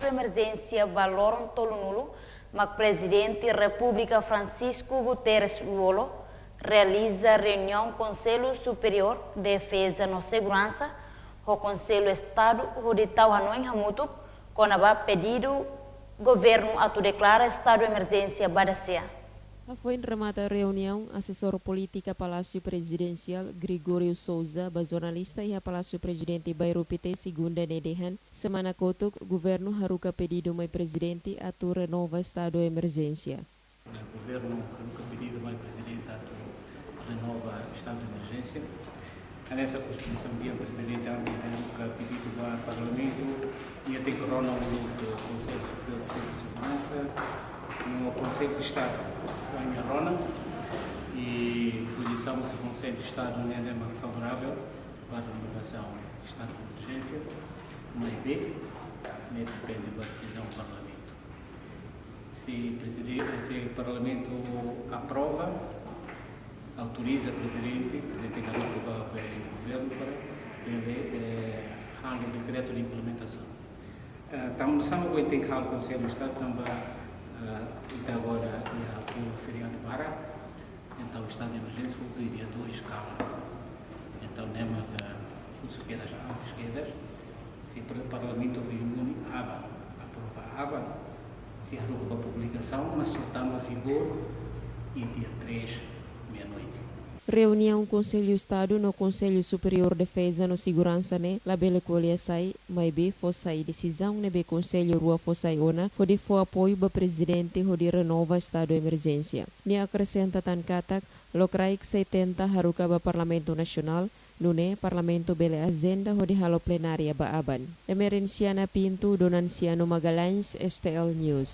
de emergência Baloron Tolunulo, mas presidente da República Francisco Guterres Luolo realiza reunião Conselho Superior de Defesa e Segurança, o Conselho Estado de Tauhanoi Hamutup, com a pedido governo a declarar estado de emergência Badacea. Foi em remata a reunião, assessor política Palácio Presidencial Gregorio Souza, jornalista e a Palácio Presidente Bairro PT segunda nedehan, semana kotuk, governo haruka pedido mai presidente atu renova estado de emergência. O governo haruka pedido mai presidente atu renova estado de emergência. Nessa Constituição dia presidente antes haruka pedido ao Parlamento e até corona do Conselho Superior de Defesa e Segurança no Conselho de Estado em Arona e posição do Conselho de Estado não é favorável para a renovação do estado de emergência, mas B, depende da decisão do Parlamento. Se o Parlamento aprova, autoriza o Presidente Garoto para o Governo para o decreto de implementação. Estamos no tem que o Conselho de Estado também até agora o feriado para, então o estado de emergência foi do dia 2 escala. Então, nema que os esquerdas anti-esquerdas, se o Parlamento reúne, aprova, se arruga a publicação, mas soltamos a vigor e dia 3, meia-noite. Reunião Conselho Estado no Conselho Superior de Defesa e Segurança ne labele colhe sai, mas be fossai decisão ne be Conselho Rua fossai ona, hodi fo apoio ba presidente hodi renova estado de emergência. Ni acrescenta tan katak, lokraik 70 haruka ba Parlamento Nacional, nune Parlamento bele agenda hodi halo plenária ba aban. Emerenciana Pinto Donanciano Magalhães, STL News.